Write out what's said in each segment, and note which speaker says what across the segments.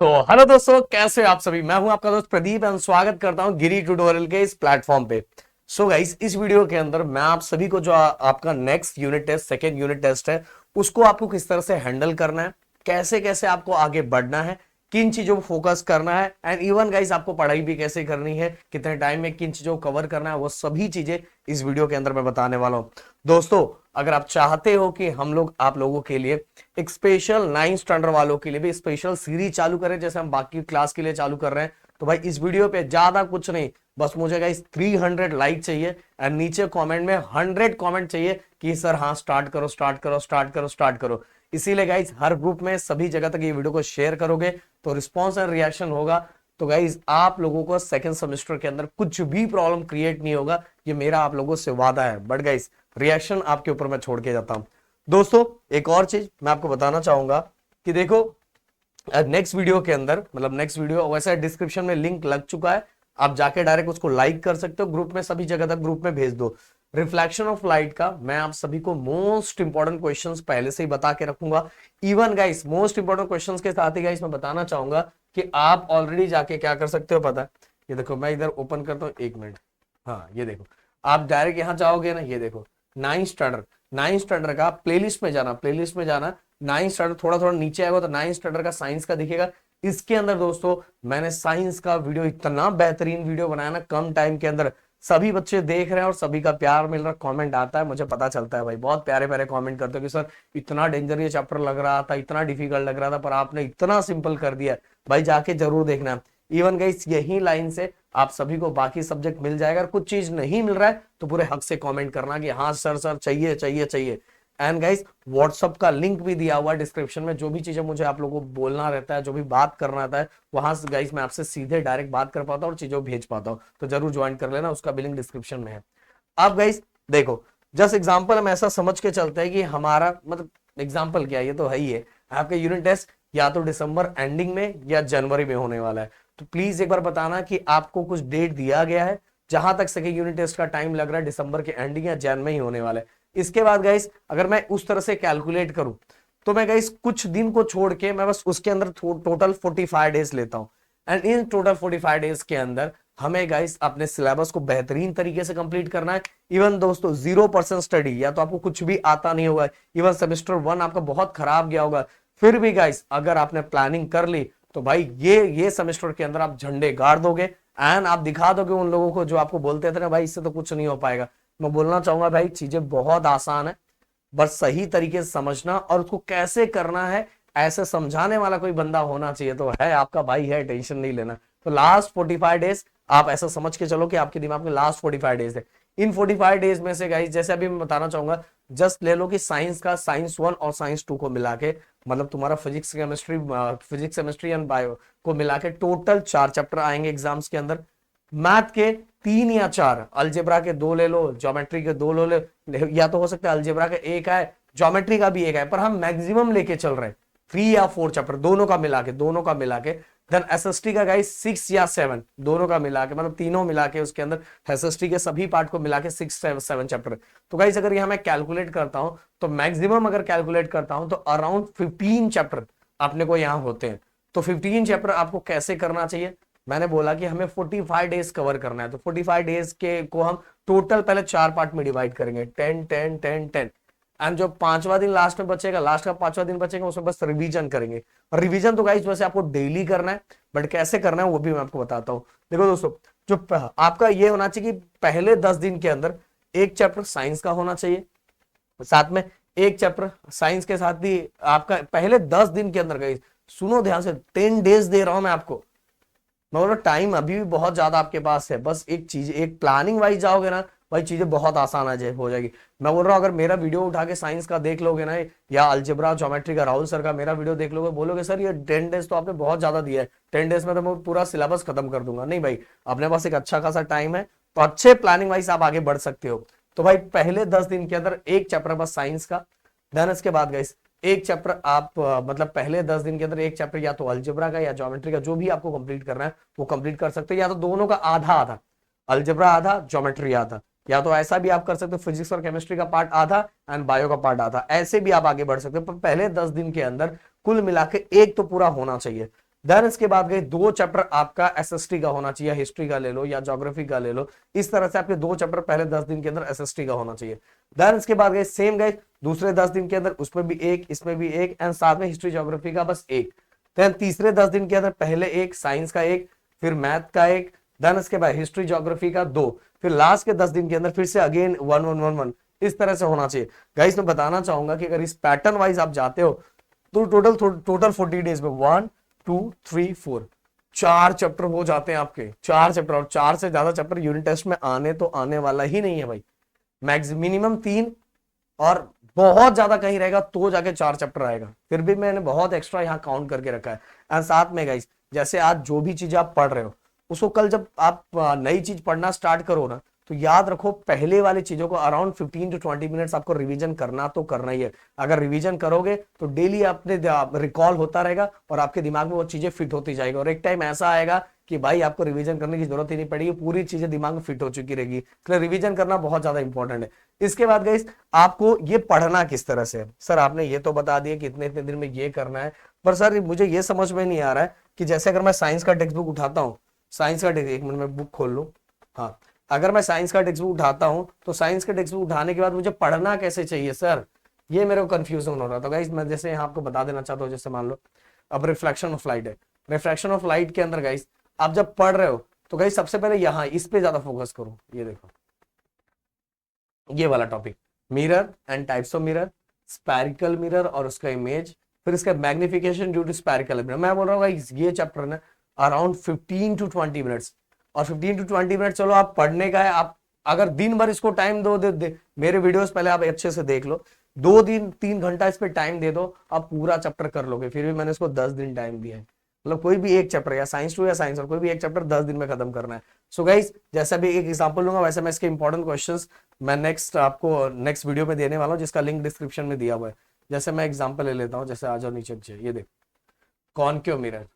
Speaker 1: तो हेलो दोस्तों, कैसे हो आप सभी। मैं हूं आपका दोस्त प्रदीप एंड स्वागत करता हूं गिरी ट्यूटोरियल के इस प्लेटफॉर्म पे। सो गाइस, इस वीडियो के अंदर मैं आप सभी को जो आपका next unit test, second unit test है, उसको आपको किस तरह से हैंडल करना है, कैसे कैसे आपको आगे बढ़ना है, किन चीजों पर फोकस करना है, एंड इवन गाइस आपको पढ़ाई भी कैसे करनी है, कितने टाइम में किन चीजों को कवर करना है, वो सभी चीजें इस वीडियो के अंदर मैं बताने वाला हूं। दोस्तों, अगर आप चाहते हो कि हम लोग आप लोगों के लिए एक स्पेशल 9th स्टैंडर्ड वालों के लिए भी स्पेशल सीरीज चालू करें, जैसे हम बाकी क्लास के लिए चालू कर रहे हैं, तो भाई इस वीडियो पे ज्यादा कुछ नहीं, बस मुझे गाइस 300 लाइक चाहिए एंड नीचे कमेंट में 100 कमेंट चाहिए कि सर हाँ स्टार्ट करो स्टार्ट करो स्टार्ट करो स्टार्ट करो। इसीलिए गाइस हर ग्रुप में सभी जगह तक ये वीडियो को शेयर करोगे तो रिस्पॉन्स एंड रिएक्शन होगा। तो गाइज आप लोगों को सेकंड सेमेस्टर के अंदर कुछ भी प्रॉब्लम क्रिएट नहीं होगा, ये मेरा आप लोगों से वादा है। बट गाइज रिएक्शन आपके ऊपर मैं छोड़ के जाता हूं। दोस्तों, एक और चीज मैं आपको बताना चाहूंगा कि देखो, नेक्स्ट वीडियो के अंदर, मतलब नेक्स्ट वीडियो वैसे डिस्क्रिप्शन में लिंक लग चुका है, आप जाके डायरेक्ट उसको लाइक कर सकते हो, ग्रुप में सभी जगह तक ग्रुप में भेज दो। रिफ्लेक्शन ऑफ लाइट का मैं आप सभी को मोस्ट इंपॉर्टेंट क्वेश्चंस पहले से ही बता के रखूंगा। Even guys most important questions के साथ ही गाइस मैं बताना चाहूंगा कि आप ऑलरेडी जाके क्या कर सकते हो पता है। ये देखो, मैं इधर ओपन करता हूँ, एक मिनट। हाँ, ये देखो, आप डायरेक्ट यहाँ जाओगे ना, ये देखो 9th स्टैंडर्ड का प्लेलिस्ट में जाना, प्लेलिस्ट में जाना, 9th स्टैंडर्ड थोड़ा थोड़ा नीचे आएगा तो 9th स्टैंडर्ड का साइंस का दिखेगा। इसके अंदर दोस्तों मैंने साइंस का वीडियो, इतना बेहतरीन वीडियो बनाया ना कम टाइम के अंदर, सभी बच्चे देख रहे हैं और सभी का प्यार मिल रहा, कमेंट आता है, मुझे पता चलता है भाई, बहुत प्यारे प्यारे कमेंट करते हो कि सर इतना डेंजर ये चैप्टर लग रहा था, इतना डिफिकल्ट लग रहा था, पर आपने इतना सिंपल कर दिया। भाई जाके जरूर देखना। इवन गाइस यही लाइन से आप सभी को बाकी सब्जेक्ट मिल जाएगा। अगर कुछ चीज नहीं मिल रहा है तो पूरे हक से कमेंट करना कि हाँ सर सर चाहिए चाहिए चाहिए। एंड गाइस व्हाट्सअप का लिंक भी दिया हुआ है डिस्क्रिप्शन में, जो भी चीजें मुझे आप लोगों को बोलना रहता है, जो भी बात करना रहता है, वहां से गाइस मैं आपसे सीधे डायरेक्ट बात कर पाता हूँ और चीजों भेज पाता हूँ, तो जरूर ज्वाइन कर लेना, उसका भी लिंक डिस्क्रिप्शन में है। अब गाइस देखो, जस्ट एग्जांपल हम ऐसा समझ के चलते हैं कि हमारा मतलब एग्जांपल क्या है, ये तो है ही है, आपका यूनिट टेस्ट या तो दिसंबर एंडिंग में या जनवरी में होने वाला है। तो प्लीज एक बार बताना कि आपको कुछ डेट दिया गया है। जहां तक सेकेंड यूनिट टेस्ट का टाइम लग रहा है दिसंबर के एंडिंग या जन में ही होने वाला है। इसके बाद गाइस अगर मैं उस तरह से कैलकुलेट करूं तो मैं गाइस कुछ दिन को छोड़ के मैं बस उसके अंदर टोटल 45 डेज लेता हूं। एंड इन टोटल 45 डेज के अंदर हमें गाइस अपने सिलेबस को बेहतरीन तरीके से कंप्लीट करना है। इवन दोस्तों 0% स्टडी, या तो आपको कुछ भी आता नहीं होगा, इवन सेमेस्टर 1 आपका बहुत खराब गया होगा, फिर भी गाइस अगर आपने प्लानिंग कर ली तो भाई ये सेमेस्टर के अंदर आप झंडे गाड़ दोगे एंड आप दिखा दोगे उन लोगों को जो आपको बोलते थे ना भाई इससे तो कुछ नहीं हो पाएगा। मैं बोलना चाहूंगा भाई चीजें बहुत आसान है, बस सही तरीके से समझना और उसको कैसे करना है, ऐसे समझाने वाला कोई बंदा होना चाहिए, तो है आपका भाई है, टेंशन नहीं लेना। तो लास्ट 45 डेज आप ऐसा समझ के चलो कि आपके दिमाग में लास्ट 45 डेज है। इन 45 डेज में से गाइस जैसे अभी मैं बताना चाहूंगा, जस्ट ले लो कि साइंस का साइंस 1 और साइंस 2 को मिला के, मतलब तुम्हारा फिजिक्स केमिस्ट्री एंड बायो को मिला के टोटल 4 चैप्टर आएंगे एग्जाम्स के अंदर। मैथ के 3 या 4, अलजेब्रा के 2 ले लो, ज्योमेट्री के 2 ले लो, या तो हो सकता है अलजेब्रा का एक है, ज्योमेट्री का भी एक है, पर हम मैक्सिमम लेके चल रहे हैं 3 या 4 चैप्टर दोनों का मिला के। देन एसएसटी का गाइस 6 या 7 दोनों का मिला के, मतलब तीनों मिला के उसके अंदर एसएसटी के सभी पार्ट को मिला के 6-7 चैप्टर। तो गाइस अगर यहां मैं कैलकुलेट करता हूं तो मैक्सिमम अगर कैलकुलेट करता हूं तो अराउंड 15 चैप्टर अपने को यहां होते हैं। तो 15 चैप्टर आपको कैसे करना चाहिए, मैंने बोला कि हमें 45 डेज कवर करना है, तो 45 डेज के को हम टोटल पहले 4 पार्ट में डिवाइड करेंगे, 10-10-10-10। एंड जो 5वां दिन लास्ट में बचेगा, लास्ट का 5वां दिन बचेगा, उसमें बस रिवीजन करेंगे। और रिवीजन तो गाइस वैसे आपको डेली करना है, बट कैसे करना है वो भी मैं आपको बताता हूं। देखो दोस्तों, जो आपका ये होना चाहिए कि पहले 10 दिन के अंदर एक चैप्टर साइंस का होना चाहिए, साथ में एक चैप्टर साइंस के साथ ही आपका पहले 10 दिन के अंदर, गाइस सुनो ध्यान से, 10 डेज दे रहा हूं मैं आपको, मैं बोल रहा टाइम अभी भी बहुत ज्यादा आपके पास है, बस एक चीज, एक प्लानिंग वाइज जाओगे ना भाई चीजें बहुत आसान हो जाएगी। मैं बोल रहा हूँ अगर मेरा वीडियो उठा के साइंस का देख लोगे ना, या अलजेब्रा ज्योमेट्री का राहुल सर का मेरा वीडियो देख लोगे, बोलोगे सर ये 10 डेज तो आपने बहुत ज्यादा दिया है, 10 डेज में तो मैं पूरा सिलेबस खत्म कर दूंगा। नहीं भाई, अपने पास एक अच्छा खासा टाइम है, तो अच्छे प्लानिंग वाइज आप आगे बढ़ सकते हो। तो भाई पहले 10 दिन के अंदर एक चैप्टर बस साइंस का। देन इसके बाद गाइस एक चैप्टर आप मतलब पहले 10 दिन के अंदर एक चैप्टर या तो अलजेब्रा का या ज्योमेट्री का, जो भी आपको कंप्लीट करना है वो कंप्लीट कर सकते हो, या तो दोनों का आधा आधा, अलजेब्रा आधा ज्योमेट्री आधा, या तो ऐसा भी आप कर सकते हो फिजिक्स और केमिस्ट्री का पार्ट आधा एंड बायो का पार्ट आधा, ऐसे भी आप आगे बढ़ सकते हो। पर पहले 10 दिन के अंदर कुल मिला के एक तो पूरा होना चाहिए। देन इसके बाद गए 2 चैप्टर आपका एसएसटी का होना चाहिए, हिस्ट्री का ले लो या ज्योग्राफी का ले लो, इस तरह से आपके 2 चैप्टर पहले 10 दिन के अंदर एसएसटी का होना चाहिए। देन इसके बाद गए सेम गए दूसरे 10 दिन के अंदर उसमें भी एक, इसमें भी एक, एंड साथ में हिस्ट्री ज्योग्राफी का बस एक। देन तीसरे 10 दिन के अंदर पहले एक, साइंस का एक, फिर मैथ का एक, देन इसके बाद हिस्ट्री ज्योग्राफी का 2, फिर लास्ट के 10 दिन के अंदर फिर से अगेन 1 1 1 1, इस तरह से होना चाहिए। गाइस मैं बताना चाहूंगा कि अगर इस पैटर्न वाइज आप जाते हो तो टोटल 40 डेज में 1 2 3 4 4 चैप्टर हो जाते हैं आपके, 4 चैप्टर, और 4 से ज्यादा चैप्टर यूनिट टेस्ट में आने तो आने वाला ही नहीं है भाई। मिनिमम 3 और बहुत ज्यादा कहीं रहेगा तो जाके 4 चैप्टर आएगा। फिर भी मैंने बहुत एक्स्ट्रा यहाँ काउंट करके रखा है। एंड साथ में गाइस जैसे आज जो भी चीज आप पढ़ रहे हो उसको कल जब आप नई चीज पढ़ना स्टार्ट करो ना, तो याद रखो पहले वाली चीजों को अराउंड 15 to 20 मिनट्स आपको रिवीजन करना तो करना ही है। अगर रिवीजन करोगे तो डेली आपने रिकॉल होता रहेगा और आपके दिमाग में वो चीजें फिट होती जाएगी, और एक टाइम ऐसा आएगा कि भाई आपको रिवीजन करने की जरूरत ही नहीं पड़ेगी, पूरी चीजें दिमाग में फिट हो चुकी रहेगी। इसलिए रिवीजन करना बहुत ज्यादा इंपॉर्टेंट है। इसके बाद गाइस आपको ये पढ़ना किस तरह से है। सर आपने ये तो बता दिया कि इतने इतने दिन में ये करना है, पर सर मुझे ये समझ में नहीं आ रहा है कि जैसे अगर मैं साइंस का टेक्स्ट बुक उठाता हूँ, साइंस का एक मिनट में बुक खोल लूं, हाँ, अगर मैं साइंस का टेक्स्ट बुक उठाता हूं तो साइंस का टेक्स्ट बुक उठाने के बाद मुझे पढ़ना कैसे चाहिए सर, ये मेरे को कंफ्यूजन हो रहा था। गाइस मैं जैसे यहाँ आपको बता देना चाहता हूँ, जैसे मान लो अब रिफ्लेक्शन ऑफ लाइट है, रिफ्लेक्शन ऑफ लाइट के अंदर गाइस आप जब पढ़ रहे हो तो गाइस सबसे पहले यहाँ इस पे ज्यादा फोकस करो। ये देखो ये वाला topic, mirror and types of mirror, spherical mirror और उसका इमेज, फिर इसका magnification due to spherical mirror. मैं बोल रहा हूँ गाइस ये चैप्टर ना अराउंड 15 to 20 मिनट्स, और 15 to 20 मिनट चलो आप पढ़ने का है। आप अगर दिन भर इसको टाइम दो, मेरे वीडियोस पहले आप अच्छे से देख लो, 2 दिन 3 घंटा इस पे टाइम दे दो, आप पूरा चैप्टर कर लोगे। फिर भी मैंने इसको 10 दिन टाइम दिया है, मतलब कोई भी एक चैप्टर या साइंस 2 या साइंस और कोई भी एक चैप्टर 10 दिन में खत्म करना है। सो गाइस जैसा भी एक एग्जांपल लूंगा वैसे मैं इसके इंपॉर्टेंट क्वेश्चंस मैं आपको नेक्स्ट वीडियो में देने वाला हूँ, जिसका लिंक डिस्क्रिप्शन में दिया हुआ है। जैसे मैं एग्जांपल ले लेता हूँ, जैसे आ जाओ नीचे, ये देख कॉनकेव मिरर,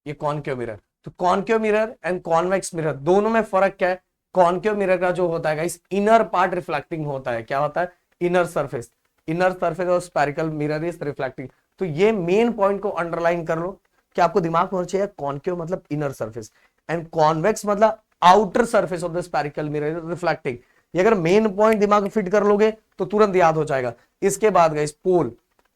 Speaker 1: ये कॉनकेव मिरर, तो concave mirror and convex mirror दोनों में फर्क क्या है। कॉनकेव मिरर का जो होता है गाइस इनर पार्ट रिफ्लेक्टिंग होता है, क्या होता है, इनर सरफेस, इनर सरफेस और स्पेरिकल मिरर इज रिफ्लेक्टिंग। तो ये मेन पॉइंट को अंडरलाइन कर लो कि आपको दिमाग में होना चाहिए कॉनकेव मतलब इनर सरफेस एंड कॉन्वेक्स मतलब outer surface of the spherical mirror reflecting. ये अगर मेन पॉइंट दिमाग में फिट कर लोगे तो तुरंत याद हो जाएगा। इसके बाद guys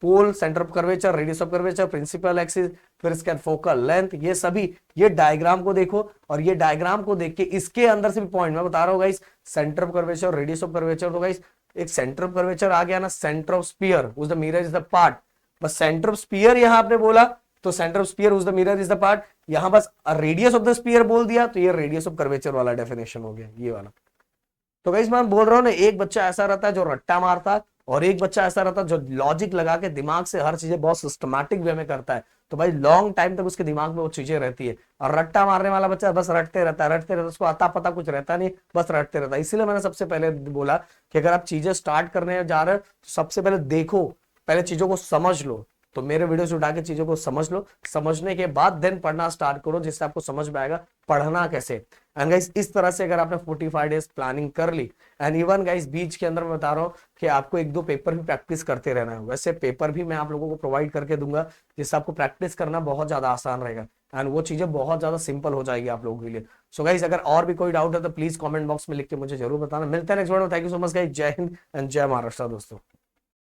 Speaker 1: pole, centre of curvature, radius of curvature, principal axis, फिर इसके फोकल लेंथ, ये सभी ये डायग्राम को देखो, और ये डायग्राम को देख के इसके अंदर से भी पॉइंट मैं बता रहा हूँ guys, centre of curvature, radius of curvature. तो गाइस एक सेंटर ऑफ कर्वेचर आ गया ना, सेंटर ऑफ स्फीयर उस the mirror is the part, बस सेंटर ऑफ स्फीयर यहां आपने बोला तो सेंटर ऑफ स्फीयर उस the mirror is the part, यहां बस रेडियस ऑफ द स्फीयर बोल दिया तो ये रेडियस ऑफ कर्वेचर वाला डेफिनेशन हो गया, ये वाला। तो गाइस मैं बोल रहा हूँ ना, एक बच्चा ऐसा रहता है जो रट्टा मारता है, और एक बच्चा ऐसा रहता है जो लॉजिक लगा के दिमाग से हर चीजें बहुत सिस्टमैटिक वे में करता है। तो भाई लॉन्ग टाइम तक उसके दिमाग में वो चीजें रहती है। और रट्टा मारने वाला बच्चा बस रटते रहता है, उसको आता पता कुछ रहता नहीं, बस रटते रहता है। इसीलिए मैंने सबसे पहले बोला कि अगर आप चीजें स्टार्ट करने जा रहे हो तो सबसे पहले देखो, पहले चीजों को समझ लो। तो मेरे वीडियोस उठा के चीजों को समझ लो, समझने के बाद देन पढ़ना स्टार्ट करो, जिससे आपको समझ में आएगा पढ़ना कैसे। एंड गाइस इस तरह से अगर आपने 45 डेज प्लानिंग कर ली, एंड इवन गाइस बीच के अंदर मैं बता रहा हूँ कि आपको 1-2 पेपर भी प्रैक्टिस करते रहना है। वैसे पेपर भी मैं आप लोगों को प्रोवाइड करके दूंगा, जिससे आपको प्रैक्टिस करना बहुत ज्यादा आसान रहेगा, एंड वो चीजें बहुत ज्यादा सिंपल हो जाएगी आप लोगों के लिए। सो गाइस अगर और भी कोई डाउट है तो प्लीज कमेंट बॉक्स में लिख के मुझे जरूर बताना। मिलते हैं नेक्स्ट वीडियो में। Thank you so much guys, जय हिंद एंड जय महाराष्ट्र दोस्तों।